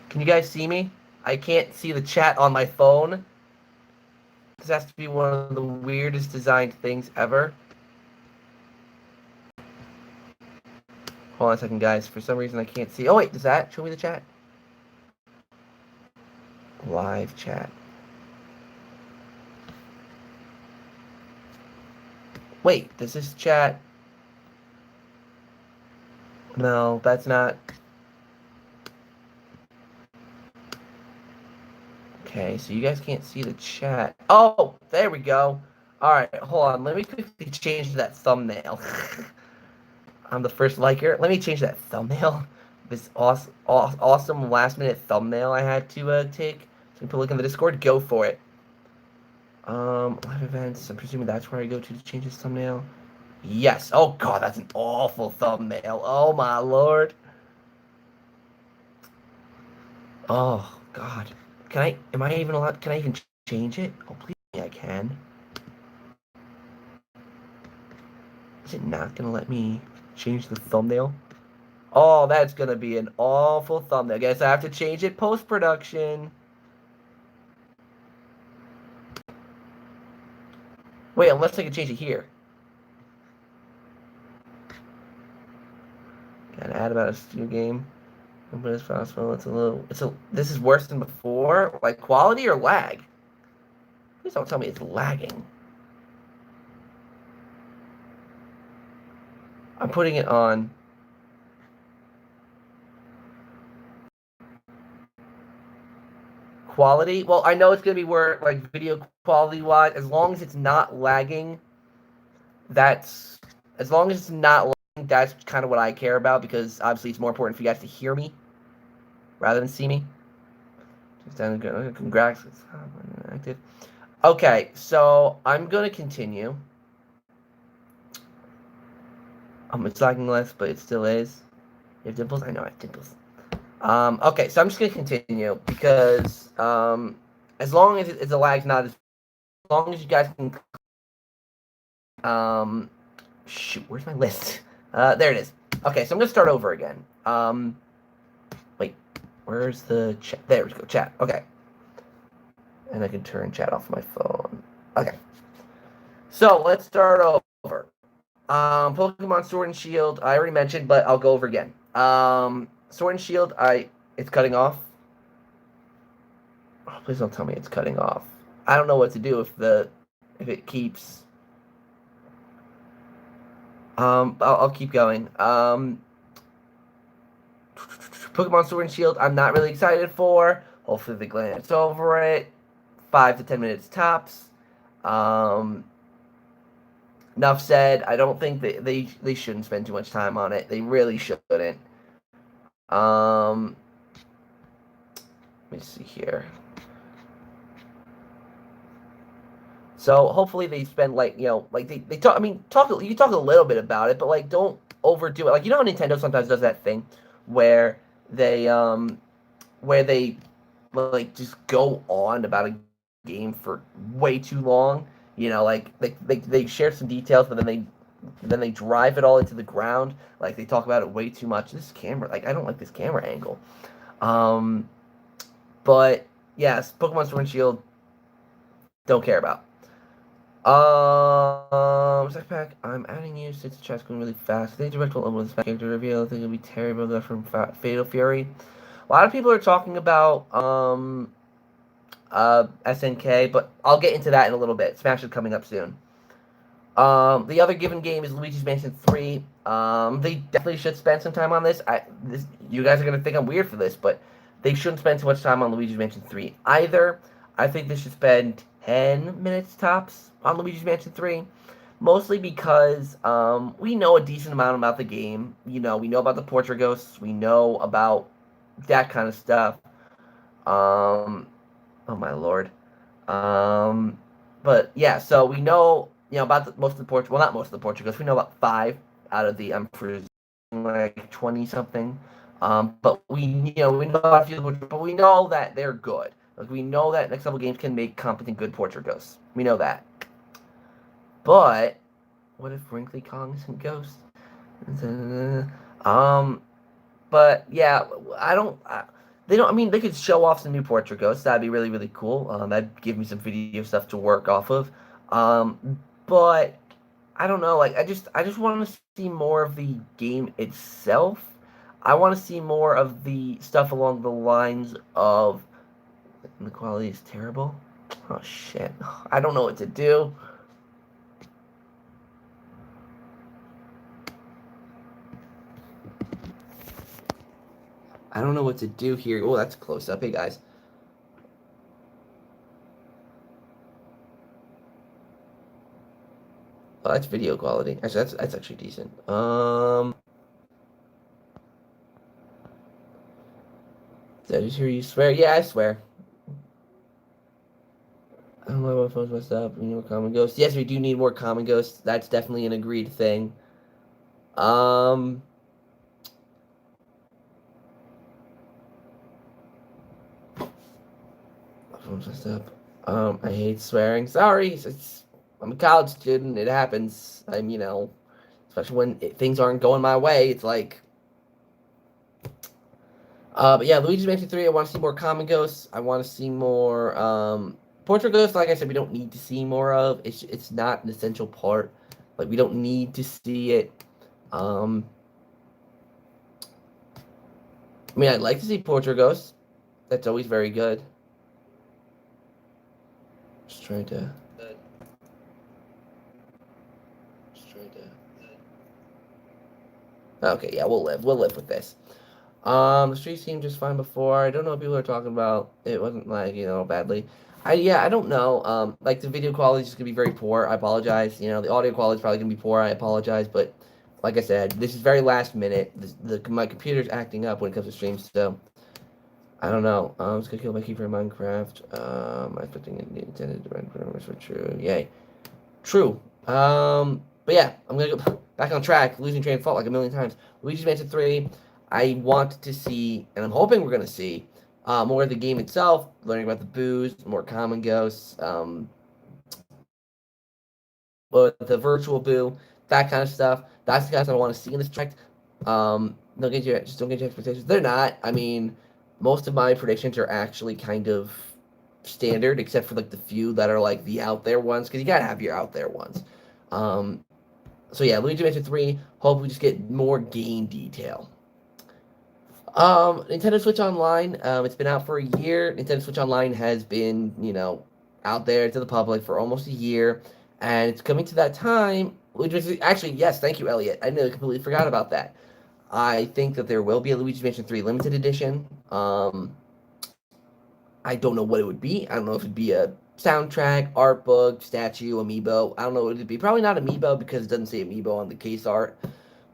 Can you guys see me? I can't see the chat on my phone. This has to be one of the weirdest designed things ever. Hold on a second, guys. For some reason, I can't see. Oh, wait. Does that show me the chat? Live chat. Wait, does this chat... No, that's not... Okay, so you guys can't see the chat. Oh, there we go. Alright, hold on. Let me quickly change that thumbnail. I'm the first liker. Let me change that thumbnail. This awesome last-minute thumbnail I had to take. So people look in the Discord. Go for it. Live events. I'm presuming that's where I go to change this thumbnail. Yes. Oh, God, that's an awful thumbnail. Oh, my Lord. Oh, God. Am I even allowed, can I even change it? Oh, please, I can. Is it not going to let me change the thumbnail? Oh, that's going to be an awful thumbnail. I guess I have to change it post-production. Wait, unless I can change it here. Gotta add about a studio game. But it's possible. This is worse than before? Like quality or lag? Please don't tell me it's lagging. I'm putting it on. Quality? Well, I know it's going to be where, like, video quality-wise, as long as it's not lagging, that's... As long as it's not lagging, that's kind of what I care about, because obviously it's more important for you guys to hear me rather than see me. Congrats. Active. Okay, so I'm going to continue. It's lagging less, but it still is. You have dimples? I know I have dimples. Okay, so I'm just going to continue because as long as the lag's not as long as you guys can... shoot, where's my list? There it is. Okay, so I'm going to start over again. Wait, where's the chat? There we go, chat. Okay. And I can turn chat off my phone. Okay. So, let's start over. Pokemon Sword and Shield, I already mentioned, but I'll go over again. Sword and Shield, it's cutting off. Oh, please don't tell me it's cutting off. I don't know what to do if it keeps. I'll keep going. Pokemon Sword and Shield, I'm not really excited for. Hopefully they glance over it. 5 to 10 minutes tops. Enough said. I don't think they shouldn't spend too much time on it. They really shouldn't. Let me see here. So hopefully they spend like they talk. I mean, you talk a little bit about it, but like don't overdo it. Like how Nintendo sometimes does that thing where they like just go on about a game for way too long. Like they share some details, but then they drive it all into the ground. Like they talk about it way too much. This camera, like I don't like this camera angle. But yes, Pokemon Sword and Shield, don't care about. Second pack, I'm adding you since the chat's going really fast. I think direct will open with this character reveal. I think it'll be Terry Bogard from Fatal Fury. A lot of people are talking about SNK, but I'll get into that in a little bit. Smash is coming up soon. The other given game is Luigi's Mansion 3. They definitely should spend some time on this. You guys are going to think I'm weird for this, but they shouldn't spend too much time on Luigi's Mansion 3 either. I think they should spend 10 minutes tops on Luigi's Mansion 3. Mostly because we know a decent amount about the game. We know about the portrait ghosts. We know about that kind of stuff. Oh my lord. But yeah, so we know about most of the portrait. Well, not most of the portrait ghosts. We know about 5 out of the like 20 something. But we know about a few, but we know that they're good. Like we know that next level games can make competent good portrait ghosts. We know that. But what if Wrinkly Kong isn't Ghost? But yeah, I don't. They don't. I mean, they could show off some new portrait ghosts. That'd be really, really cool. That'd give me some video stuff to work off of. But I don't know. Like, I just want to see more of the game itself. I want to see more of the stuff along the lines of the quality is terrible. Oh shit! I don't know what to do. I don't know what to do here. Oh, that's close up. Hey guys. Oh, that's video quality. Actually, that's actually decent. Did I just hear you swear? Yeah, I swear. I don't know what phone's messed up. We need more common ghosts. Yes, we do need more common ghosts. That's definitely an agreed thing. Um, my phone's messed up. I hate swearing. Sorry, I'm a college student. It happens. Especially when things aren't going my way. It's like, but yeah, Luigi's Mansion 3. I want to see more common ghosts. I want to see more portrait ghosts. Like I said, we don't need to see more of. It's not an essential part. Like we don't need to see it. Um, I mean, I'd like to see portrait ghosts. That's always very good. Just trying to. Okay, yeah, we'll live. We'll live with this. The street seemed just fine before. I don't know what people are talking about. It wasn't like, badly. I don't know. Like the video quality is just gonna be very poor. I apologize. The audio quality is probably gonna be poor. I apologize, but like I said, this is very last minute. My computer's acting up when it comes to streams, so I don't know. I'm just gonna kill my keeper in Minecraft. I'm expecting it intended to run for true. Yay. True. But yeah, I'm gonna go back on track, losing train of thought like a million times. Luigi's Mansion 3, I want to see, and I'm hoping we're gonna see, more of the game itself, learning about the boos, more common ghosts, the virtual boo, that kind of stuff. That's the kind of stuff I want to see in this project. Don't get your expectations. They're not. I mean, most of my predictions are actually kind of standard, except for like the few that are like the out there ones, because you gotta have your out there ones. Um, so yeah, Luigi Mansion 3. Hope we just get more game detail. Nintendo Switch Online. It's been out for a year. Nintendo Switch Online has been, out there to the public for almost a year, and it's coming to that time. Which is actually, yes, thank you, Elliot. I nearly completely forgot about that. I think that there will be a Luigi's Mansion 3 limited edition. I don't know what it would be. I don't know if it'd be a soundtrack, art book, statue, amiibo. I don't know what it'd be. Probably not amiibo because it doesn't say amiibo on the case art.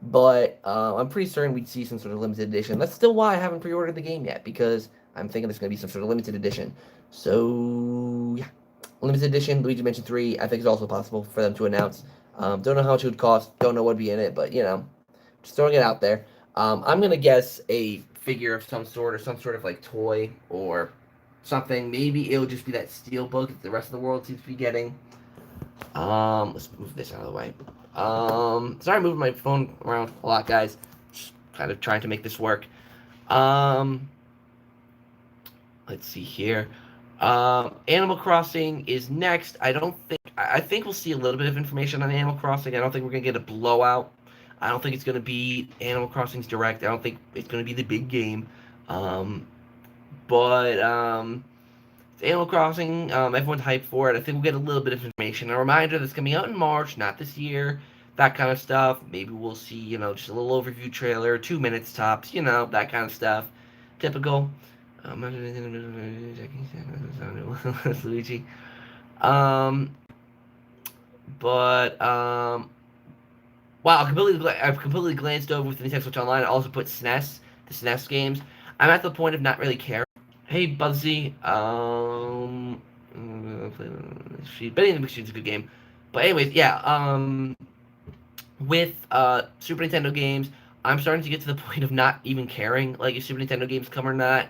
But I'm pretty certain we'd see some sort of limited edition. That's still why I haven't pre-ordered the game yet, because I'm thinking it's going to be some sort of limited edition. So, yeah. Limited edition, Luigi Mansion 3, I think it's also possible for them to announce. Don't know how much it would cost, don't know what would be in it, but, just throwing it out there. I'm going to guess a figure of some sort, or some sort of, like, toy, or something. Maybe it'll just be that steel book that the rest of the world seems to be getting. Let's move this out of the way. Sorry, I'm moving my phone around a lot, guys. Just kind of trying to make this work. Let's see here. Animal Crossing is next. I think we'll see a little bit of information on Animal Crossing. I don't think we're gonna get a blowout. I don't think it's gonna be Animal Crossing's Direct. I don't think it's gonna be the big game. But Animal Crossing, everyone's hyped for it. I think we'll get a little bit of information. A reminder that's coming out in March, not this year. That kind of stuff. Maybe we'll see, just a little overview trailer, 2 minutes tops, that kind of stuff. Typical. Luigi. Um, wow, I've completely glanced over with the Nintendo Switch Online. I also put SNES, the SNES games. I'm at the point of not really caring. Hey, Buzzy. Betting the Machine's a good game. But anyways, yeah. With Super Nintendo games, I'm starting to get to the point of not even caring, like if Super Nintendo games come or not.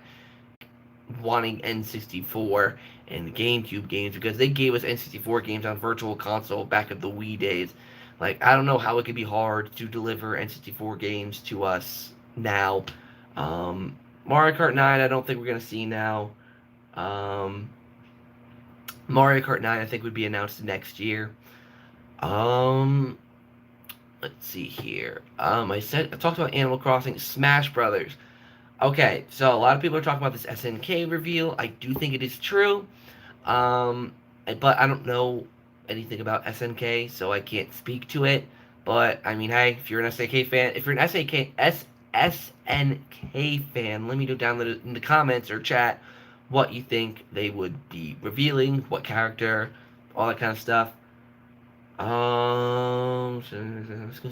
Wanting N64 and GameCube games because they gave us N64 games on Virtual Console back in the Wii days. Like I don't know how it could be hard to deliver N64 games to us now. Mario Kart 9, I don't think we're gonna see now. Um, Mario Kart 9, I think would be announced next year. Um, let's see here. I talked about Animal Crossing, Smash Brothers. Okay, so a lot of people are talking about this SNK reveal. I do think it is true. Um, but I don't know anything about SNK, so I can't speak to it. But I mean, hey, if you're an SNK fan, if you're an SNK fan, let me know down in the comments or chat what you think they would be revealing, what character, all that kind of stuff.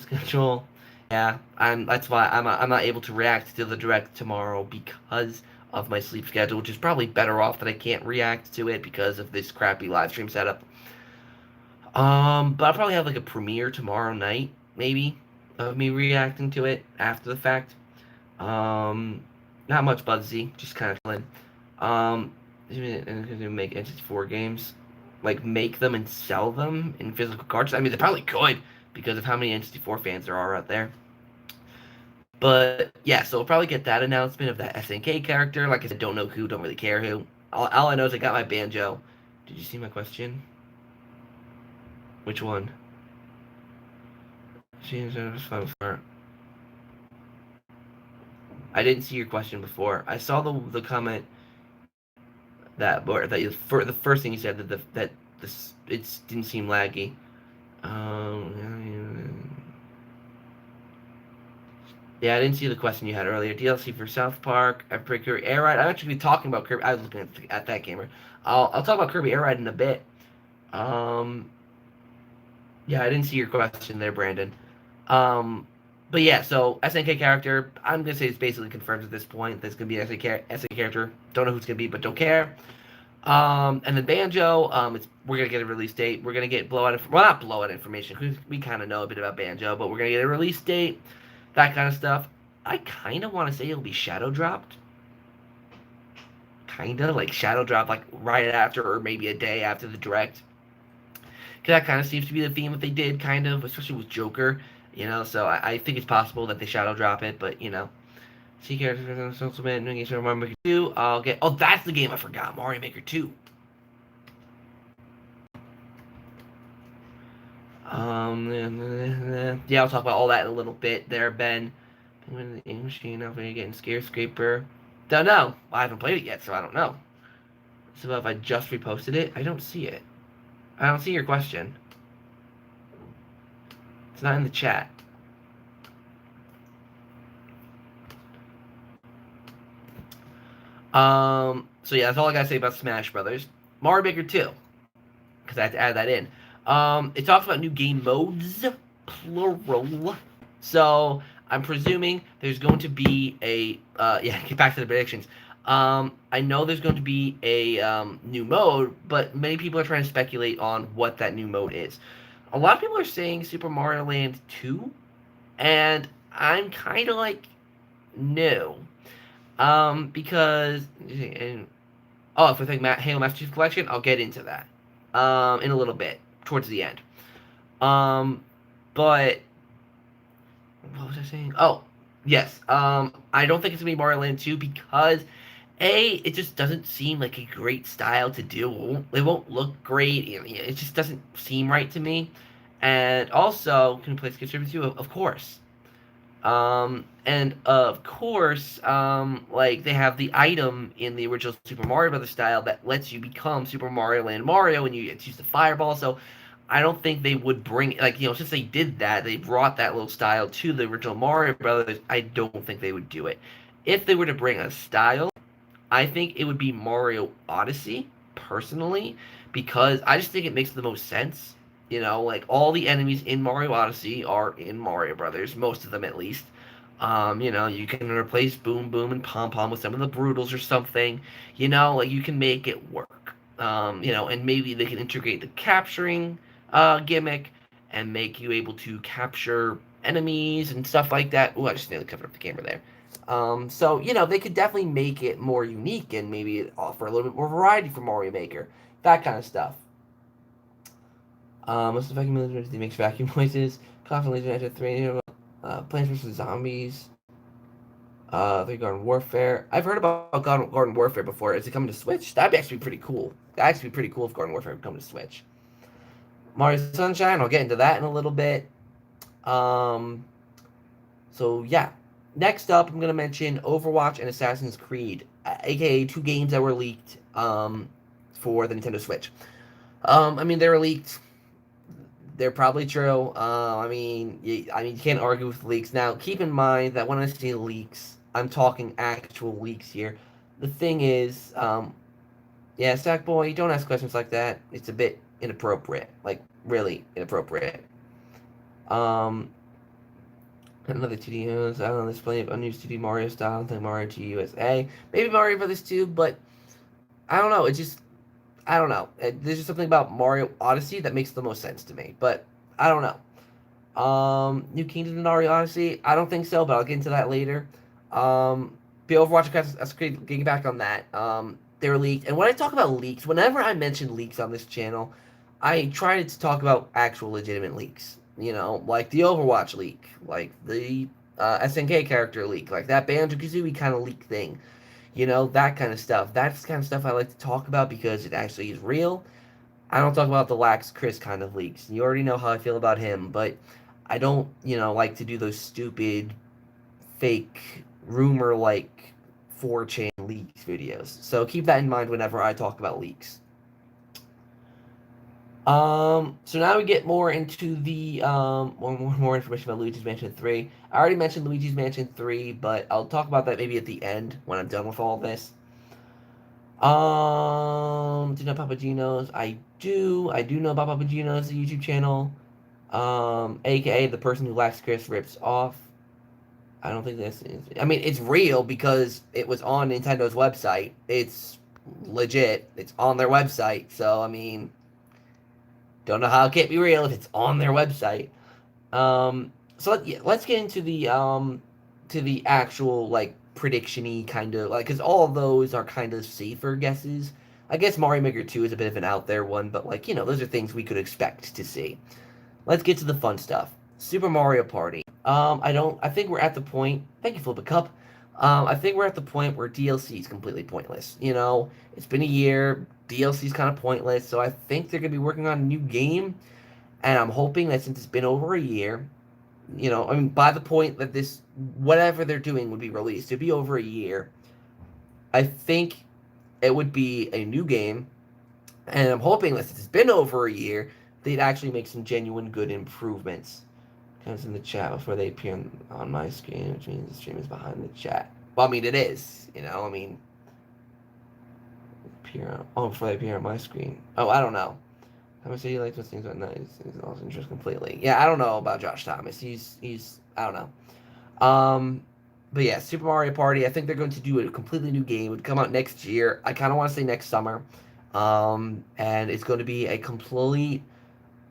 Schedule. Yeah, That's why I'm not able to react to the direct tomorrow because of my sleep schedule, which is probably better off that I can't react to it because of this crappy live stream setup. But I'll probably have like a premiere tomorrow night, maybe, of me reacting to it after the fact. Um, Not much buzzy, just kind of chilling. Um, make N64 games, like make them and sell them in physical cards. I mean, they probably could because of how many N64 fans there are out there. But yeah, so we'll probably get that announcement of that SNK character. Like I said, don't know who, don't really care who. All I know is I got my banjo. Did you see my question? Which one? I didn't see your question before. I saw the comment for the first thing you said that this it didn't seem laggy. Yeah, I didn't see the question you had earlier. DLC for South Park. I played Kirby Air Ride. I'm actually talking about Kirby. I was looking at that gamer. I'll talk about Kirby Air Ride in a bit. Um, yeah, I didn't see your question there, Brandon. Um, but yeah, so SNK character. I'm gonna say it's basically confirmed at this point. There's gonna be an SNK character. Don't know who it's gonna be, but don't care. And then Banjo, we're gonna get a release date. We're gonna get not blowout information because we kind of know a bit about Banjo, but we're gonna get a release date, that kind of stuff. I kind of want to say it'll be shadow dropped, kind of like shadow dropped, like right after or maybe a day after the direct. Because that kind of seems to be the theme that they did, kind of, especially with Joker. So I think it's possible that they shadow drop it, but see characters Ultimate Mario Maker 2. I'll get. Oh, that's the game I forgot. Mario Maker 2. Yeah, I'll talk about all that in a little bit there, Ben. Penguin the Ink Machine, how you getting Scarescaper? Don't know. I haven't played it yet, so I don't know. So if I just reposted it, I don't see it. I don't see your question. It's not in the chat. So yeah, that's all I gotta say about Smash Brothers. Mario Maker 2, because I had to add that in. It talks about new game modes, plural. So I'm presuming there's going to be a yeah. Get back to the predictions. I know there's going to be a new mode, but many people are trying to speculate on what that new mode is. A lot of people are saying Super Mario Land 2, and I'm kind of like no, because and oh, if we think Halo Master Chief Collection, I'll get into that in a little bit towards the end. Um, but what was I saying? Oh, yes. I don't think it's gonna be Mario Land 2 because it just doesn't seem like a great style to do. It won't look great. It just doesn't seem right to me. And also, can we play Skip Shift 2? Of course. And of course, like they have the item in the original Super Mario Brothers style that lets you become Super Mario Land Mario, and you use the fireball. So I don't think they would bring since they did that, they brought that little style to the original Mario Brothers. I don't think they would do it. If they were to bring a style, I think it would be Mario Odyssey, personally, because I just think it makes the most sense. Like all the enemies in Mario Odyssey are in Mario Brothers, most of them at least. You can replace Boom Boom and Pom Pom with some of the Brutals or something. Like you can make it work. And maybe they can integrate the capturing gimmick and make you able to capture enemies and stuff like that. Oh, I just nearly covered up the camera there. So they could definitely make it more unique and maybe offer a little bit more variety for Mario Maker, that kind of stuff. Most of the vacuum military makes vacuum noises. Coffin Laser Enter 3. Plants vs Zombies. The Garden Warfare. I've heard about Garden Warfare before. Is it coming to Switch? That'd be actually pretty cool. That'd actually be pretty cool if Garden Warfare would come to Switch. Mario Sunshine. I'll get into that in a little bit. Um, so yeah. Next up, I'm gonna mention Overwatch and Assassin's Creed, aka two games that were leaked for the Nintendo Switch. I mean, they were leaked. They're probably true. You can't argue with leaks. Now, keep in mind that when I say leaks, I'm talking actual leaks here. The thing is, yeah, Sackboy, don't ask questions like that. It's a bit inappropriate, like really inappropriate. Um, Another 2D news. I don't know. There's plenty of unused 2D Mario style. Like Mario 2 USA, maybe Mario Brothers 2, but I don't know. It just I don't know. There's just something about Mario Odyssey that makes the most sense to me, but I don't know. New Kingdom and Mario Odyssey? I don't think so, but I'll get into that later. The Overwatch, let's getting back on that. They were leaked, and when I talk about leaks, whenever I mention leaks on this channel, I try to talk about actual legitimate leaks. You know, like the Overwatch leak, like the SNK character leak, like that Banjo-Kazooie kind of leak thing. You know, that kind of stuff. That's the kind of stuff I like to talk about because it actually is real. I don't talk about the Lax Chris kind of leaks. You already know how I feel about him, but I don't, like to do those stupid, fake, rumor like 4chan leaks videos. So keep that in mind whenever I talk about leaks. So now we get more into the more information about Luigi's Mansion 3. I already mentioned Luigi's Mansion 3, but I'll talk about that maybe at the end when I'm done with all this. Do you know Papagino's? I do. I do know about Papagino's, the YouTube channel. AKA the person who Lax Chris rips off. I don't think this is. I mean, it's real because it was on Nintendo's website. It's legit. It's on their website. So, I mean, don't know how it can't be real if it's on their website. Let's get into the actual like prediction-y kind of like because all of those are kind of safer guesses. I guess Mario Maker 2 is a bit of an out there one, but like those are things we could expect to see. Let's get to the fun stuff. Super Mario Party. I think we're at the point. Thank you, Flip a Cup. I think we're at the point where DLC is completely pointless. It's been a year. DLC is kind of pointless, so I think they're gonna be working on a new game, and I'm hoping that since it's been over a year, by the point that this whatever they're doing would be released, it'd be over a year. I think it would be a new game, and I'm hoping that since it's been over a year, they'd actually make some genuine good improvements. Comes in the chat before they appear on my screen, which means the stream is behind the chat. Well, I mean, it is, before they appear on my screen. Oh, I don't know. I would say he likes those things, but not he's lost interest completely. Yeah, I don't know about Josh Thomas. He's I don't know. But yeah, Super Mario Party. I think they're going to do a completely new game. It would come out next year. I kind of want to say next summer. And it's going to be a complete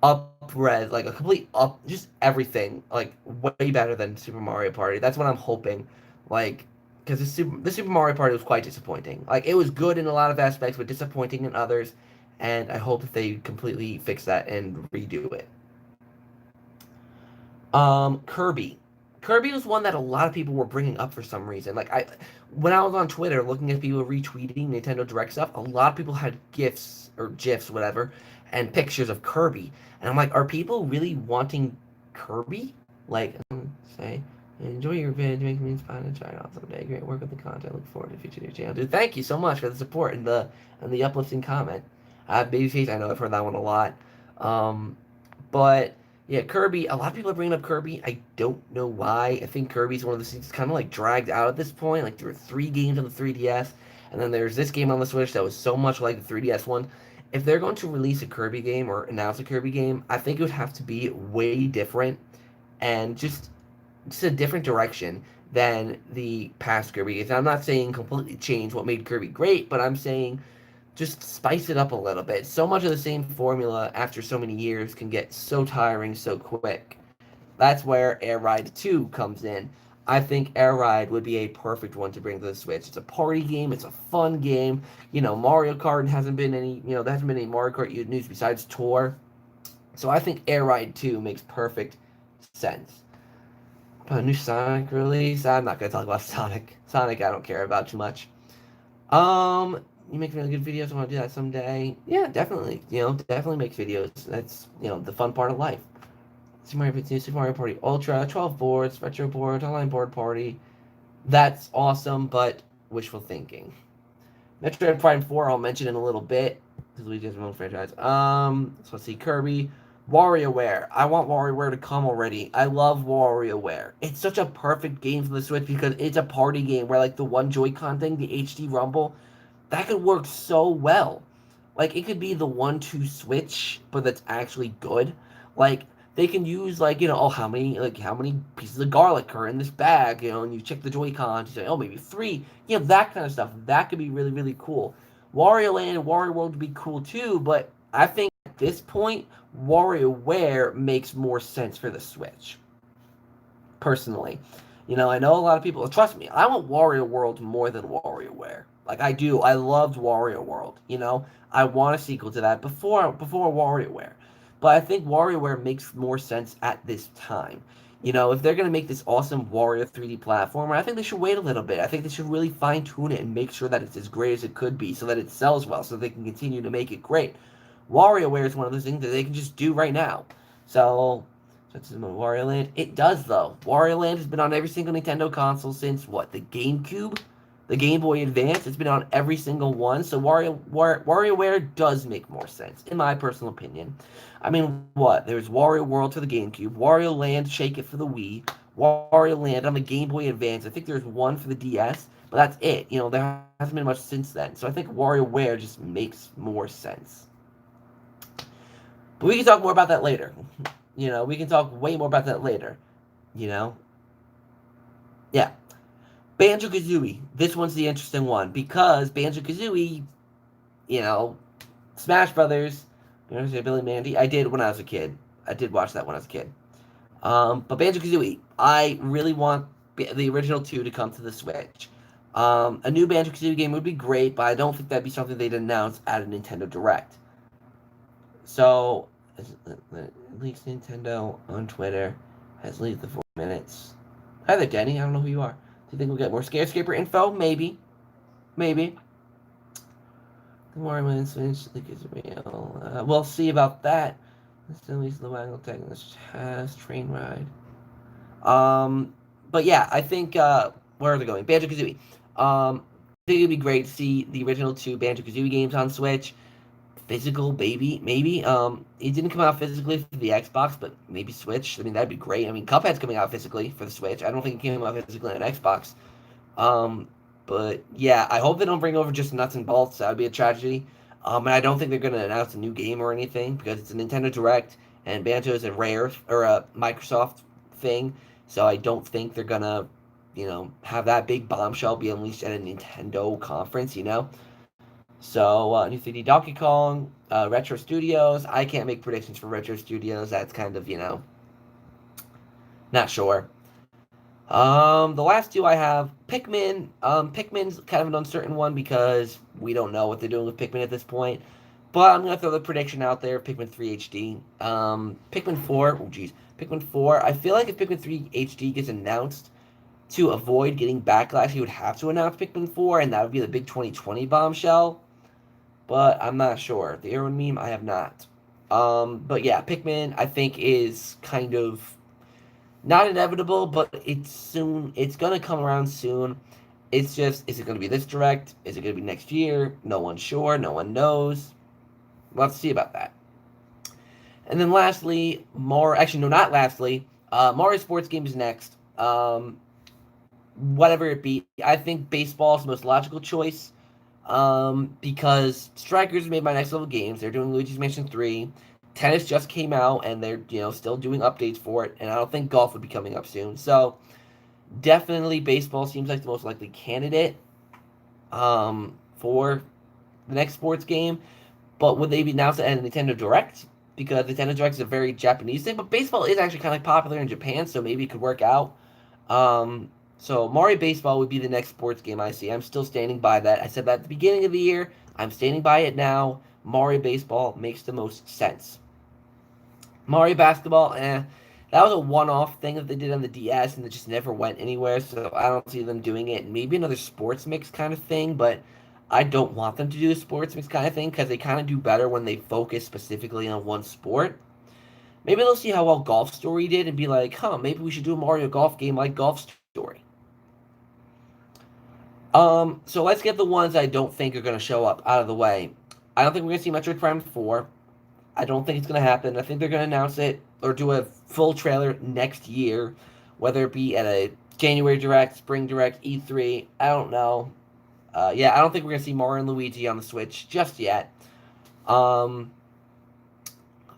up-res, like a complete up, just everything, like way better than Super Mario Party. That's what I'm hoping. Like, because the Super Mario Party was quite disappointing. Like, it was good in a lot of aspects, but disappointing in others. And I hope that they completely fix that and redo it. Kirby. Kirby was one that a lot of people were bringing up for some reason. When I was on Twitter looking at people retweeting Nintendo Direct stuff, a lot of people had GIFs or GIFs, whatever, and pictures of Kirby. And I'm like, are people really wanting Kirby? Like, say, enjoy your vid, make me inspired to try it out someday. Great work with the content. Look forward to future new channel. Dude, thank you so much for the support and the uplifting comment. Babyface, I know I've heard that one a lot. But yeah, Kirby. A lot of people are bringing up Kirby. I don't know why. I think Kirby's one of those things that's kind of like dragged out at this point. Like there were 3 games on the 3DS, and then there's this game on the Switch that was so much like the 3DS one. If they're going to release a Kirby game or announce a Kirby game, I think it would have to be way different and just a different direction than the past Kirby games. I'm not saying completely change what made Kirby great, but I'm saying just spice it up a little bit. So much of the same formula after so many years can get so tiring so quick. That's where Air Ride 2 comes in. I think Air Ride would be a perfect one to bring to the Switch. It's a party game. It's a fun game. Mario Kart hasn't been any, there hasn't been any Mario Kart news besides Tour. So I think Air Ride 2 makes perfect sense. A new Sonic release. I'm not gonna talk about Sonic. Sonic, I don't care about too much. Um, you make really good videos. I want to do that someday. Yeah, definitely. Definitely make videos. That's the fun part of life. Super Mario 15, Super Mario Party Ultra, 12 boards, retro board, online board party. That's awesome, but wishful thinking. Metroid Prime 4, I'll mention in a little bit because we just won franchise. So let's see, Kirby, WarioWare. I want WarioWare to come already. I love WarioWare. It's such a perfect game for the Switch because it's a party game where like the one Joy-Con thing, the HD Rumble, that could work so well. Like it could be the 1-2 switch, but that's actually good. Like they can use like oh how many pieces of garlic are in this bag, and you check the Joy-Cons, you say maybe three, that kind of stuff. That could be really really cool. Wario Land and Wario World would be cool too, but I think at this point WarioWare makes more sense for the Switch personally. I know a lot of people. Trust me, I want Wario World more than WarioWare. Like I do. I loved Wario World. I want a sequel to that before WarioWare. But I think WarioWare makes more sense at this time. If they're gonna make this awesome Wario 3D platformer, I think they should wait a little bit. I think they should really fine tune it and make sure that it's as great as it could be, so that it sells well, so they can continue to make it great. WarioWare is one of those things that they can just do right now. So that's Wario Land. It does though. Wario Land has been on every single Nintendo console since what? The GameCube, the Game Boy Advance. It's been on every single one. So WarioWare does make more sense, in my personal opinion. I mean, what? There's Wario World for the GameCube, Wario Land Shake It for the Wii, Wario Land on the Game Boy Advance. I think there's one for the DS, but that's it. There hasn't been much since then. So I think WarioWare just makes more sense. But we can talk more about that later. We can talk way more about that later. Yeah. Banjo-Kazooie. This one's the interesting one because Banjo-Kazooie, Smash Brothers, Billy Mandy. I did when I was a kid. I did watch that when I was a kid. But Banjo-Kazooie, I really want the original two to come to the Switch. A new Banjo-Kazooie game would be great, but I don't think that'd be something they'd announce at a Nintendo Direct. So, at least Nintendo on Twitter has leaked the 4 minutes. Hi there, Denny. I don't know who you are. Do you think we'll get more Scarescaper info? Maybe. The more minutes leak is real. We'll see about that. Still leads the Waggle Technics has train ride. But yeah, I think where are they going? Banjo-Kazooie. I think it'd be great to see the original two Banjo-Kazooie games on Switch. Physical, maybe. It didn't come out physically for the Xbox, but maybe Switch. I mean, that'd be great. I mean, Cuphead's coming out physically for the Switch. I don't think it came out physically on Xbox. But yeah, I hope they don't bring over just nuts and bolts. That would be a tragedy. And I don't think they're going to announce a new game or anything because it's a Nintendo Direct and Banjo is a Rare or a Microsoft thing. So I don't think they're going to, have that big bombshell be unleashed at a Nintendo conference. So, new 3D Donkey Kong, Retro Studios. I can't make predictions for Retro Studios. That's kind of, not sure. The last two I have, Pikmin. Pikmin's kind of an uncertain one because we don't know what they're doing with Pikmin at this point. But I'm going to throw the prediction out there, Pikmin 3 HD. Pikmin 4, Pikmin 4. I feel like if Pikmin 3 HD gets announced, to avoid getting backlash, he would have to announce Pikmin 4, and that would be the big 2020 bombshell. But I'm not sure. The Arrow meme, I have not. But yeah, Pikmin, I think, is kind of not inevitable, but it's going to come around soon. It's just, is it going to be this direct? Is it going to be next year? No one's sure. No one knows. We'll have to see about that. And then lastly, not lastly, Mario Sports Game is next. Whatever it be, I think baseball is the most logical choice. Because Strikers made my next level games. They're doing Luigi's Mansion 3. Tennis just came out, and they're still doing updates for it. And I don't think golf would be coming up soon. So definitely, baseball seems like the most likely candidate for the next sports game. But would they be announced at a Nintendo Direct? Because Nintendo Direct is a very Japanese thing. But baseball is actually kind of popular in Japan, so maybe it could work out. So Mario Baseball would be the next sports game I see. I'm still standing by that. I said that at the beginning of the year. I'm standing by it now. Mario Baseball makes the most sense. Mario Basketball, That was a one-off thing that they did on the DS, and it just never went anywhere. So I don't see them doing it. Maybe another sports mix kind of thing, but I don't want them to do a sports mix kind of thing because they kind of do better when they focus specifically on one sport. Maybe they'll see how well Golf Story did and be like, huh, maybe we should do a Mario Golf game like Golf Story. So let's get the ones I don't think are going to show up out of the way. I don't think we're going to see Metroid Prime 4. I don't think it's going to happen. I think they're going to announce it or do a full trailer next year, whether it be at a January Direct, Spring Direct, E3. I don't know. Yeah, I don't think we're going to see Mario and Luigi on the Switch just yet. Um,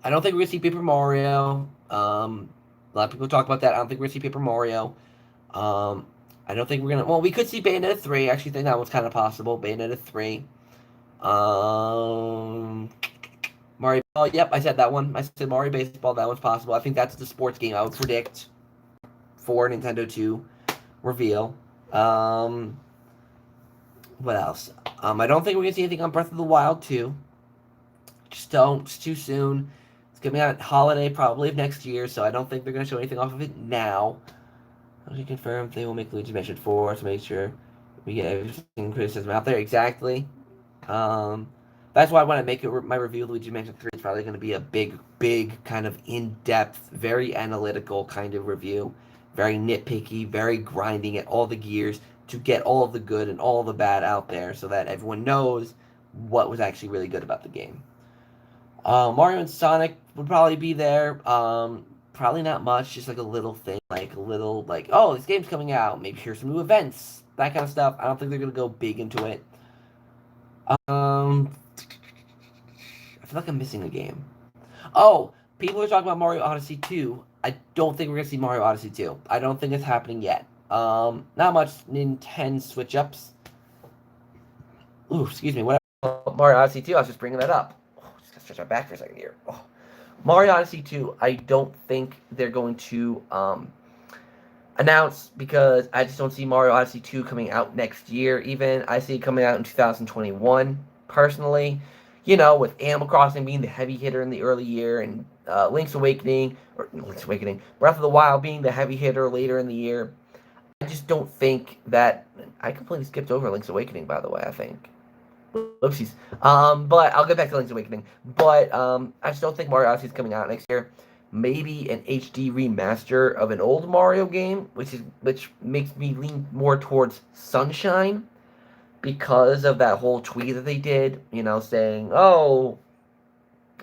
I don't think we're going to see Paper Mario. A lot of people talk about that. I don't think we're going to see Paper Mario. Um, I don't think we're going to... Well, we could see Bayonetta 3. I actually think that one's kind of possible. Bayonetta 3. Mario Ball, yep, I said that one. I said Mario Baseball, that one's possible. I think that's the sports game I would predict for Nintendo 2 reveal. What else? I don't think we're going to see anything on Breath of the Wild 2. Just don't. It's too soon. It's going to be on holiday probably of next year, so I don't think they're going to show anything off of it now. How do you confirm they will make Luigi Mansion 4 to make sure we get everything criticism out there? Exactly. That's why when I make my review of Luigi Mansion 3, it's probably going to be a big kind of in-depth, very analytical kind of review. Very nitpicky, very grinding at all the gears to get all of the good and all the bad out there so that everyone knows what was actually really good about the game. Mario and Sonic would probably be there. Probably not much, just like a little thing, like a little, like, oh, this game's coming out, maybe here's some new events, that kind of stuff. I don't think they're going to go big into it. I feel like I'm missing a game. Oh, people are talking about Mario Odyssey 2. I don't think we're going to see Mario Odyssey 2. I don't think it's happening yet. Not much Nintendo switch-ups. Ooh, excuse me. What? Mario Odyssey 2, I was just bringing that up. Oh, just got to stretch my back for a second here. Oh. Mario Odyssey 2, I don't think they're going to announce because I just don't see Mario Odyssey 2 coming out next year even. I see it coming out in 2021, personally. You know, with Animal Crossing being the heavy hitter in the early year and Breath of the Wild being the heavy hitter later in the year. I just don't think that... I completely skipped over Link's Awakening, by the way, I think. Oopsies. But I'll get back to Link's Awakening. But I just don't think Mario Odyssey is coming out next year. Maybe an HD remaster of an old Mario game, which makes me lean more towards Sunshine because of that whole tweet that they did, you know, saying, oh,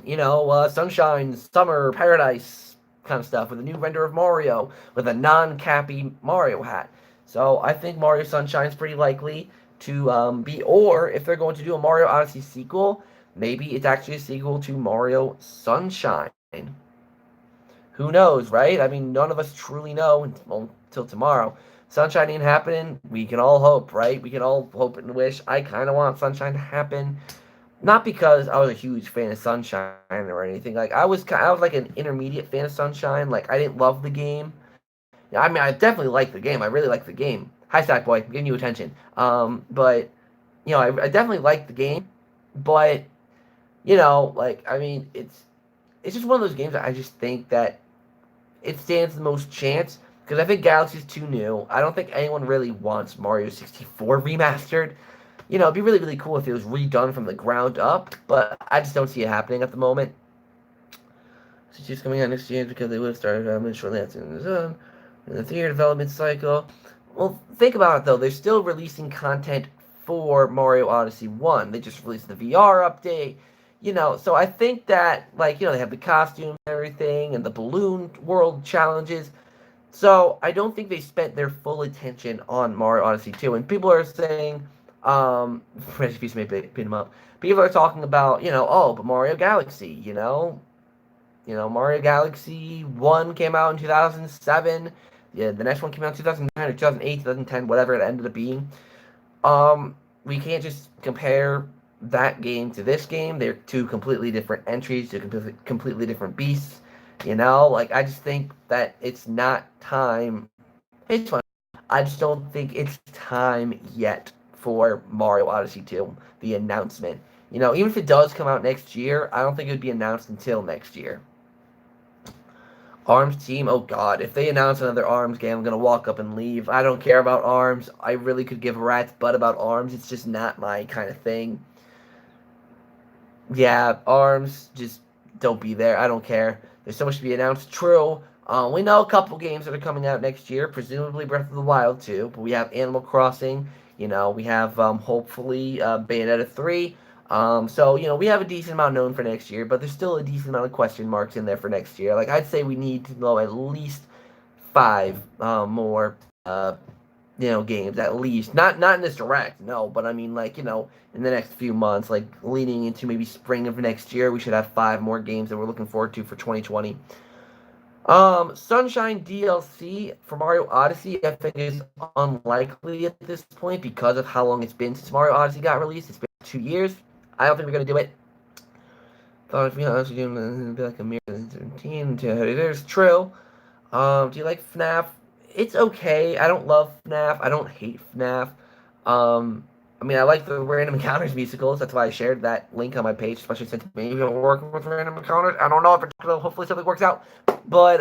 you know, Sunshine, Summer, Paradise kind of stuff with a new render of Mario with a non-cappy Mario hat. So I think Mario Sunshine's pretty likely to be, or if they're going to do a Mario Odyssey sequel, maybe it's actually a sequel to Mario Sunshine. Who knows, right? I mean, none of us truly know until tomorrow. Sunshine ain't happening. We can all hope, right? We can all hope and wish. I kind of want Sunshine to happen. Not because I was a huge fan of Sunshine or anything. Like, I was like an intermediate fan of Sunshine. Like, I didn't love the game. I mean, I definitely liked the game. I really liked the game. Hi, Stack Boy. I'm giving you attention. But, you know, I definitely liked the game. But, you know, like, I mean, it's just one of those games that I just think that it stands the most chance. Because I think Galaxy's too new. I don't think anyone really wants Mario 64 remastered. You know, it'd be really, really cool if it was redone from the ground up. But I just don't see it happening at the moment. So she's coming out next year because they would have started shortly after in the 3-year development cycle. Well, think about it, though. They're still releasing content for Mario Odyssey 1. They just released the VR update. You know, so I think that, like, you know, they have the costumes and everything and the Balloon World challenges. So I don't think they spent their full attention on Mario Odyssey 2. And people are saying, Fresh Piece may pin them up. People are talking about, you know, oh, but Mario Galaxy, you know, Mario Galaxy 1 came out in 2007. Yeah, the next one came out in 2009 or 2008, 2010, whatever it ended up being. We can't just compare that game to this game. They're two completely different entries, two completely different beasts. You know, like, I just think that it's not time. It's fun. I just don't think it's time yet for Mario Odyssey 2, the announcement. You know, even if it does come out next year, I don't think it would be announced until next year. ARMS team, oh god, if they announce another ARMS game, I'm gonna walk up and leave. I don't care about ARMS. I really could give a rat's butt about ARMS. It's just not my kind of thing. Yeah, ARMS, just don't be there. I don't care. There's so much to be announced. True. We know a couple games that are coming out next year, presumably Breath of the Wild 2, but we have Animal Crossing. We have hopefully Bayonetta 3. So, we have a decent amount known for next year, but there's still a decent amount of question marks in there for next year. Like, I'd say we need to know at least five more games at least. Not in this direct, no, but I mean like, in the next few months, like leading into maybe spring of next year, we should have five more games that we're looking forward to for 2020. Sunshine DLC for Mario Odyssey, I think is unlikely at this point because of how long it's been since Mario Odyssey got released. It's been 2 years. I don't think we're gonna do it. Thought if we honestly do be like a mere 13 to there's true. Do you like FNAF? It's okay. I don't love FNAF. I don't hate FNAF. I mean, I like the Random Encounters musicals. That's why I shared that link on my page, especially since maybe I'm working with Random Encounters. I don't know if it's gonna. Hopefully something works out. But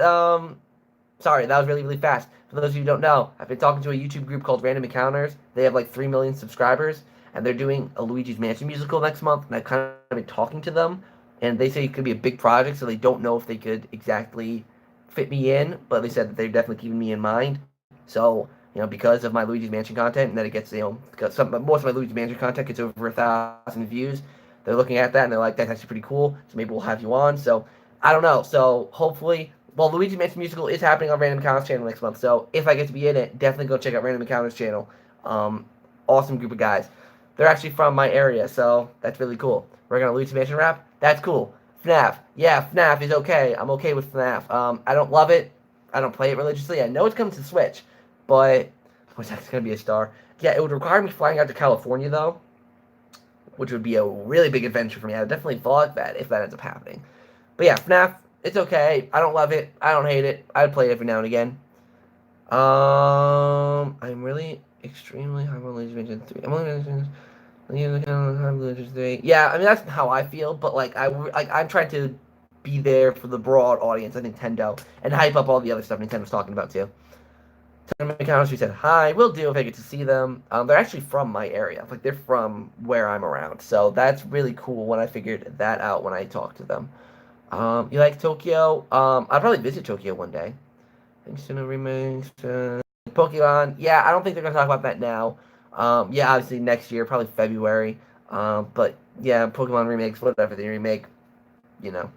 sorry, that was really really fast. For those of you who don't know, I've been talking to a YouTube group called Random Encounters. They have like 3 million subscribers, and they're doing a Luigi's Mansion musical next month. And I've kind of been talking to them, and they say it could be a big project, so they don't know if they could exactly fit me in, but they said that they're definitely keeping me in mind. So, because of my Luigi's Mansion content, and that it gets, because most of my Luigi's Mansion content gets over 1,000 views, they're looking at that and they're like, that's actually pretty cool. So maybe we'll have you on. So I don't know. So hopefully, well, Luigi's Mansion musical is happening on Random Encounters channel next month. So if I get to be in it, definitely go check out Random Encounters channel. Awesome group of guys. They're actually from my area, so that's really cool. We're gonna Luigi's Mansion rap. That's cool. FNAF. Yeah, FNAF is okay. I'm okay with FNAF. I don't love it. I don't play it religiously. I know it's coming to Switch, but what's that going to be a star? Yeah, it would require me flying out to California, though, which would be a really big adventure for me. I definitely thought that if that ends up happening. But yeah, FNAF, it's okay. I don't love it. I don't hate it. I'd play it every now and again. I'm really extremely high on Luigi's Mansion 3. I'm only yeah, I mean that's how I feel, but I'm trying to be there for the broad audience of Nintendo and hype up all the other stuff Nintendo's talking about too. Encounters, we said hi, will do if I get to see them. They're actually from my area, like they're from where I'm around, so that's really cool. When I figured that out when I talked to them. You like Tokyo? I'll probably visit Tokyo one day. Thanks to no remakes. Pokemon, yeah, I don't think they're gonna talk about that now. Yeah, obviously next year, probably February. But yeah, Pokemon remakes, whatever they remake, you know.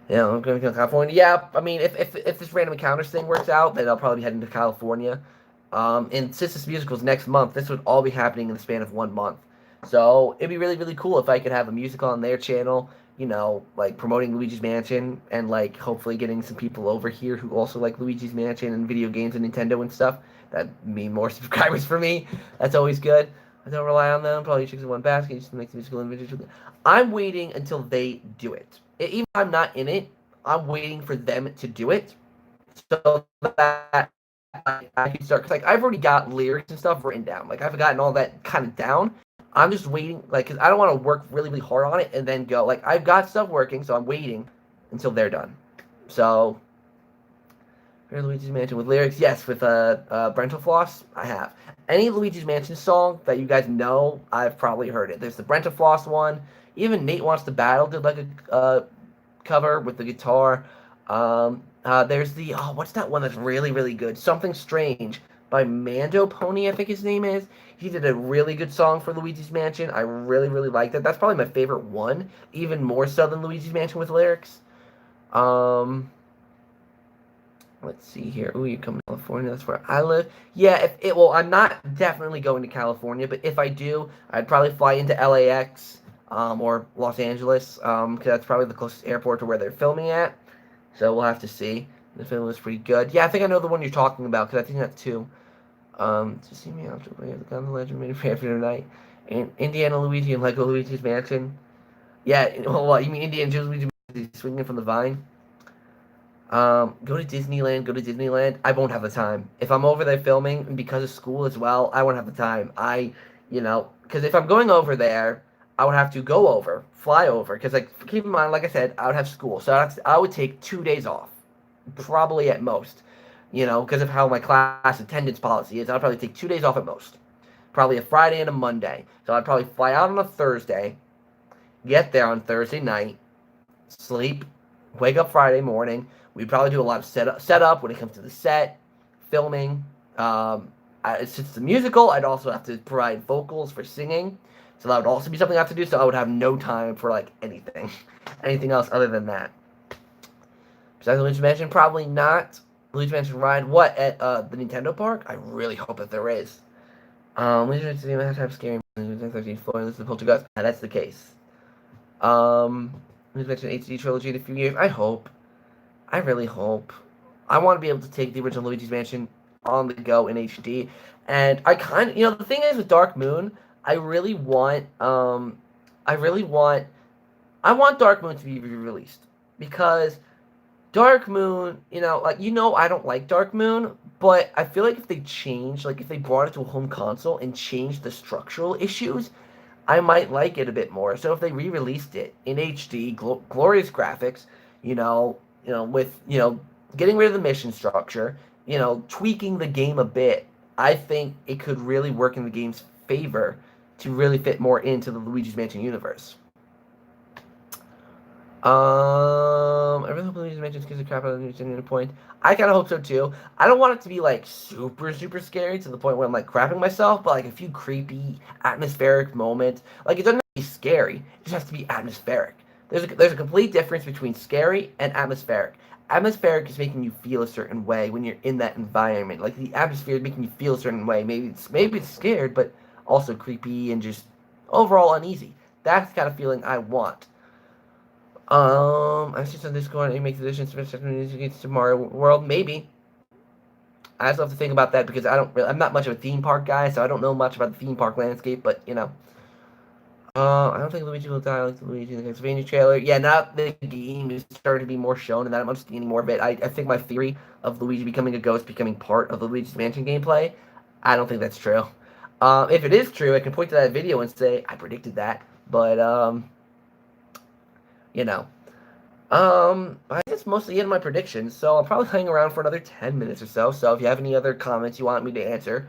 I'm going to California. Yeah, I mean, if this Random Encounters thing works out, then I'll probably be heading to California. And since this musical's next month, this would all be happening in the span of 1 month. So it'd be really, really cool if I could have a musical on their channel, like promoting Luigi's Mansion and like hopefully getting some people over here who also like Luigi's Mansion and video games and Nintendo and stuff. That'd mean more subscribers for me. That's always good. I don't rely on them. Probably chicks in one basket. Just to make the musical individual. I'm waiting until they do it. Even if I'm not in it, I'm waiting for them to do it so that I can start. Cause I've already got lyrics and stuff written down. Like I've gotten all that kind of down. I'm just waiting, because I don't want to work really, really hard on it and then go. Like I've got stuff working, so I'm waiting until they're done. So, Luigi's Mansion with lyrics, yes. With Brental Floss, I have. Any Luigi's Mansion song that you guys know, I've probably heard it. There's the Brental Floss one. Even Nate Wants to Battle did like a cover with the guitar. There's the what's that one that's really really good? Something Strange by Mando Pony, I think his name is. He did a really good song for Luigi's Mansion. I really really liked it. That's probably my favorite one, even more so than Luigi's Mansion with lyrics. Let's see here. Ooh, you come to California. That's where I live. Yeah, well, I'm not definitely going to California, but if I do, I'd probably fly into LAX. Or Los Angeles, because that's probably the closest airport to where they're filming at. So we'll have to see. The film was pretty good. Yeah, I think I know the one you're talking about, because I think that's two. To see me after the legend made it after tonight. And Indiana Luigi and Lego Luigi's Mansion. Yeah, well, what, you mean Indiana Jones Luigi swinging from the vine? Go to Disneyland, I won't have the time. If I'm over there filming, and because of school as well, I won't have the time. Because if I'm going over there, I would have to fly over, because keep in mind, like I said, I would have school, so I would take 2 days off. probably at most. Because of how my class attendance policy is, I'll probably take 2 days off at most. Probably a Friday and a Monday. So I'd probably fly out on a Thursday, get there on Thursday night, sleep, wake up Friday morning. We'd probably do a lot of setup when it comes to the set, filming. Since it's a musical, I'd also have to provide vocals for singing. So that would also be something I have to do. So I would have no time for like anything else other than that. Besides the Luigi Mansion, probably not. Luigi Mansion ride. What at the Nintendo Park? I really hope that there is. Luigi Mansion have to have scary. 13 floor. This is the Poltergeist. Yeah, that's the case. Luigi Mansion HD trilogy in a few years. I hope. I really hope. I want to be able to take the original Luigi's Mansion on the go in HD. And I kind of, the thing is with Dark Moon, I want Dark Moon to be re-released because Dark Moon, I don't like Dark Moon, but I feel like if they brought it to a home console and changed the structural issues, I might like it a bit more. So if they re-released it in HD, glorious graphics, with getting rid of the mission structure, tweaking the game a bit, I think it could really work in the game's favor to really fit more into the Luigi's Mansion universe. I really hope Luigi's Mansion scares the crap out of the Nintendo point. I kind of hope so too. I don't want it to be like super, super scary to the point where I'm like crapping myself, but like a few creepy, atmospheric moments. Like it doesn't have to be scary; it just has to be atmospheric. There's a complete difference between scary and atmospheric. Atmospheric is making you feel a certain way when you're in that environment. Like the atmosphere is making you feel a certain way. Maybe it's scared, but also creepy and just overall uneasy. That's the kind of feeling I want. I just on Discord and make the decision to Mario World. Maybe. I just have to think about that because I'm not much of a theme park guy, so I don't know much about the theme park landscape. But I don't think Luigi will die like the Luigi in the Castlevania trailer. Yeah, now the game is starting to be more shown, and that I'm not seeing more of it. I think my theory of Luigi becoming a ghost becoming part of the Luigi's Mansion gameplay, I don't think that's true. If it is true, I can point to that video and say I predicted that. But that's mostly it in my predictions, so I'll probably hang around for another 10 minutes or so. So if you have any other comments you want me to answer,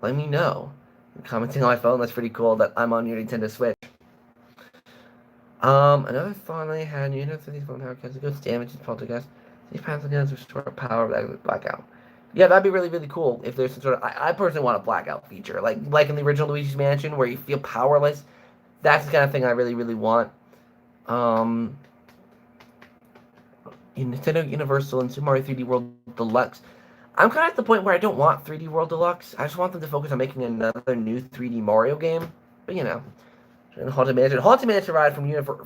let me know. Commenting on my phone, that's pretty cool that I'm on your Nintendo Switch. Another thought I had, for these phone power cuts, it goes damage to poltergeist. These powerful guns restore power with blackout. Yeah, that'd be really, really cool if there's some sort of... I personally want a blackout feature, like in the original Luigi's Mansion, where you feel powerless. That's the kind of thing I really, really want. Nintendo Universal and Super Mario 3D World Deluxe. I'm kind of at the point where I don't want 3D World Deluxe. I just want them to focus on making another new 3D Mario game. But Haunted Mansion ride from Universal,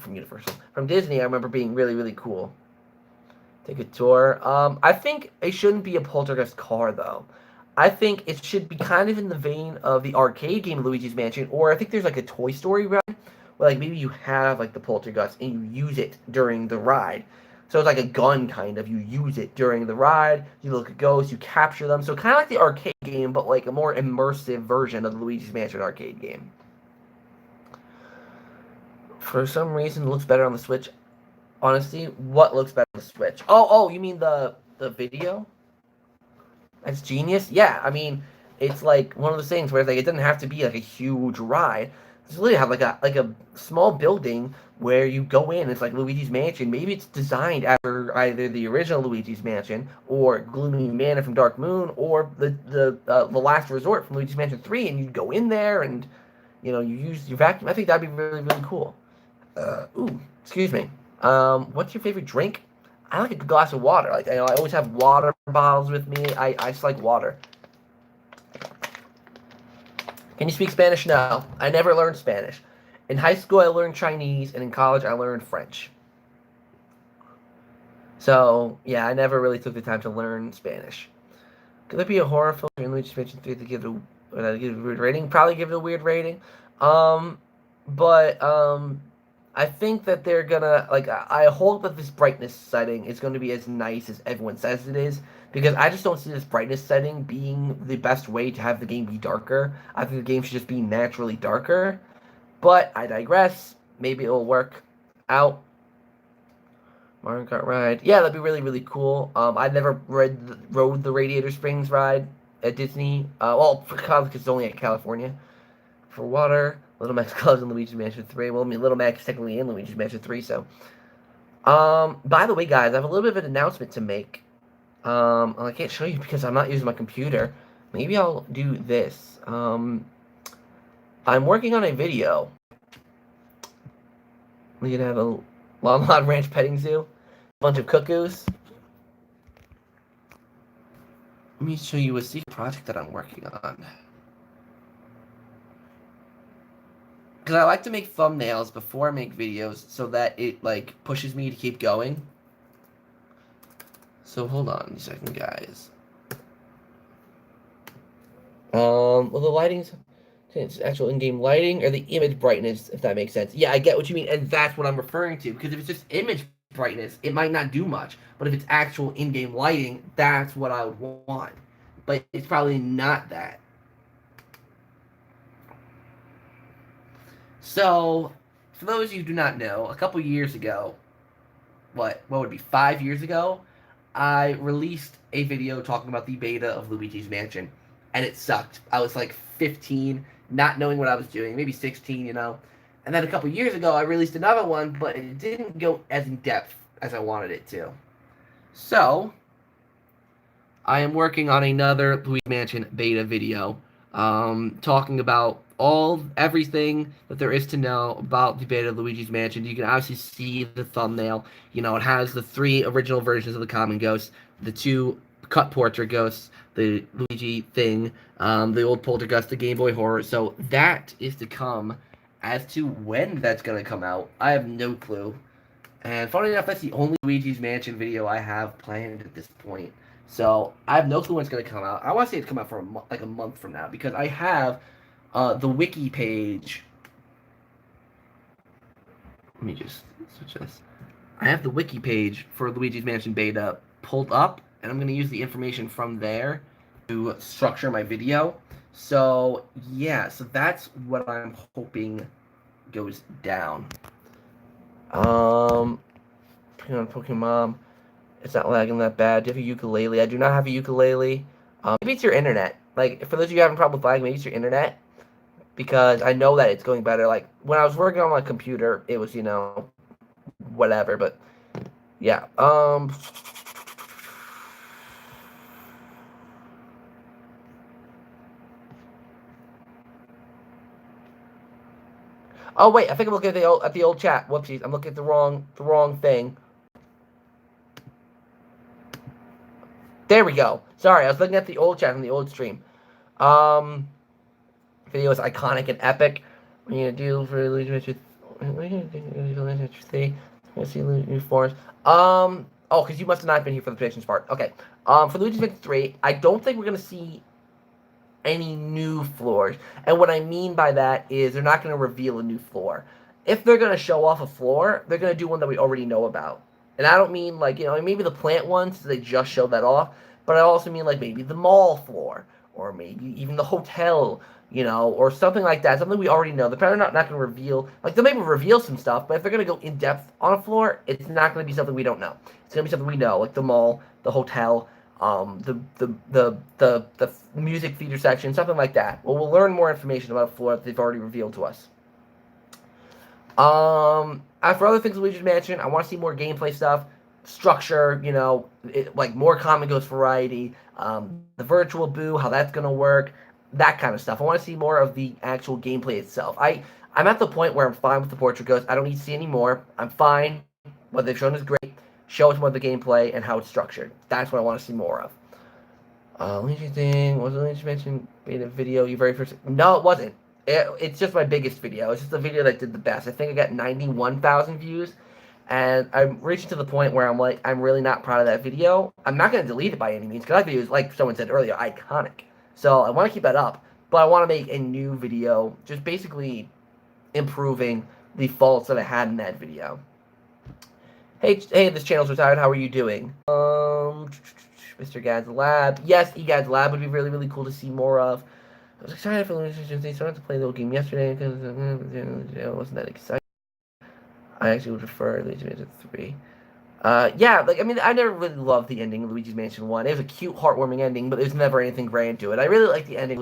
from Disney, I remember being really, really cool. Take a tour. I think it shouldn't be a poltergeist car though. I think it should be kind of in the vein of the arcade game Luigi's Mansion, or I think there's like a Toy Story ride where like maybe you have like the poltergeist and you use it during the ride. So it's like a gun, kind of. You use it during the ride. You look at ghosts. You capture them. So kind of like the arcade game, but like a more immersive version of the Luigi's Mansion arcade game. For some reason, it looks better on the Switch. Honestly, what looks better on the Switch? Oh, you mean the video? That's genius. Yeah, I mean, it's like one of those things where like it doesn't have to be like a huge ride. It's literally have like a small building where you go in. It's like Luigi's Mansion. Maybe it's designed after either the original Luigi's Mansion or Gloomy Manor from Dark Moon or the Last Resort from Luigi's Mansion 3, and you go in there and you use your vacuum. I think that'd be really, really cool. Excuse me. What's your favorite drink? I like a good glass of water. Like I always have water bottles with me. I just like water. Can you speak Spanish? No. I never learned Spanish. In high school, I learned Chinese, and in college, I learned French. So, yeah, I never really took the time to learn Spanish. Could there be a horror film in Luigi's Mansion 3 to give it a weird rating? Probably give it a weird rating. But I think that they're gonna, I hope that this brightness setting is going to be as nice as everyone says it is, because I just don't see this brightness setting being the best way to have the game be darker. I think the game should just be naturally darker, but I digress. Maybe it'll work out. Mario Kart ride. Yeah, that'd be really, really cool. I've never rode the Radiator Springs ride at Disney. Well, for because it's only at California. For water, Little Max Clubs in Luigi's Mansion 3. Well, I mean, Little Max is technically in Luigi's Mansion 3, so. By the way, guys, I have a little bit of an announcement to make. I can't show you because I'm not using my computer. Maybe I'll do this. I'm working on a video. We're gonna have a Lon Lon Ranch petting zoo, a bunch of cuckoos. Let me show you a secret project that I'm working on. Because I like to make thumbnails before I make videos so that it, like, pushes me to keep going. So, hold on a second, guys. Well, the lighting's... It's actual in-game lighting or the image brightness, if that makes sense. Yeah, I get what you mean, and that's what I'm referring to. Because if it's just image brightness, it might not do much. But if it's actual in-game lighting, that's what I would want. But it's probably not that. So, for those of you who do not know, a couple years ago, what would it be, 5 years ago, I released a video talking about the beta of Luigi's Mansion, and it sucked. I was like 15, not knowing what I was doing, maybe 16, you know. And then a couple years ago, I released another one, but it didn't go as in depth as I wanted it to. So, I am working on another Luigi's Mansion beta video, talking about everything that there is to know about the beta of Luigi's Mansion. You can obviously see the thumbnail. You know, it has the 3 original versions of the common ghost, the 2 cut portrait ghosts, the Luigi thing, the old Poltergust, the Game Boy Horror. So that is to come. As to when that's going to come out, I have no clue. And funny enough, that's the only Luigi's Mansion video I have planned at this point. So I have no clue when it's going to come out. I want to say it's come out for like a month from now because I have the wiki page. Let me just switch this. I have the wiki page for Luigi's Mansion beta pulled up, and I'm going to use the information from there to structure my video. So yeah, so that's what I'm hoping goes down. Pokemon. It's not lagging that bad. Do you have a ukulele? I do not have a ukulele. Maybe it's your internet. Like, for those of you who having a problem with lag, maybe it's your internet. Because I know that it's going better. Like, when I was working on my computer, it was, you know, whatever. But, yeah. Oh, wait. I think I'm looking at the old chat. Whoopsies. I'm looking at the wrong thing. There we go. Sorry, I was looking at the old chat from the old stream. Video is iconic and epic. What are you gonna do for Luigi Mansion 3? Let's see new floors. Oh, because you must have not been here for the predictions part. Okay. For Luigi's Mansion 3, I don't think we're gonna see any new floors. And what I mean by that is they're not gonna reveal a new floor. If they're gonna show off a floor, they're gonna do one that we already know about. And I don't mean like, you know, maybe the plant ones, they just showed that off. But I also mean like maybe the mall floor. Or maybe even the hotel, you know, or something like that. Something we already know. They're probably not going to reveal, like they'll maybe reveal some stuff, but if they're going to go in depth on a floor, it's not going to be something we don't know. It's going to be something we know, like the mall, the hotel, the music theater section, something like that. Well, we'll learn more information about a floor that they've already revealed to us. As for other things in Luigi's Mansion, I want to see more gameplay stuff, structure, you know, like more common ghost variety, the virtual boo, how that's going to work, that kind of stuff. I want to see more of the actual gameplay itself. I'm at the point where I'm fine with the portrait ghost. I don't need to see any more. I'm fine. What they've shown is great. Show us more of the gameplay and how it's structured. That's what I want to see more of. Luigi thing, was it Luigi's Mansion beta video you very first? No, it wasn't. It's just my biggest video. It's just the video that did the best. I think I got 91,000 views. And I'm reaching to the point where I'm like, I'm really not proud of that video. I'm not going to delete it by any means, because that video is, like someone said earlier, iconic. So I want to keep that up, but I want to make a new video, just basically improving the faults that I had in that video. Hey, this channel's retired. How are you doing? Mr. Gad's Lab. Yes, eGad's Lab would be really, really cool to see more of. I was excited for Luigi's Mansion. They started to play the little game yesterday because it wasn't that exciting. I actually would prefer Luigi's Mansion 3. Yeah, like I mean, I never really loved the ending of Luigi's Mansion 1. It was a cute, heartwarming ending, but there's never anything grand to it. I really like the ending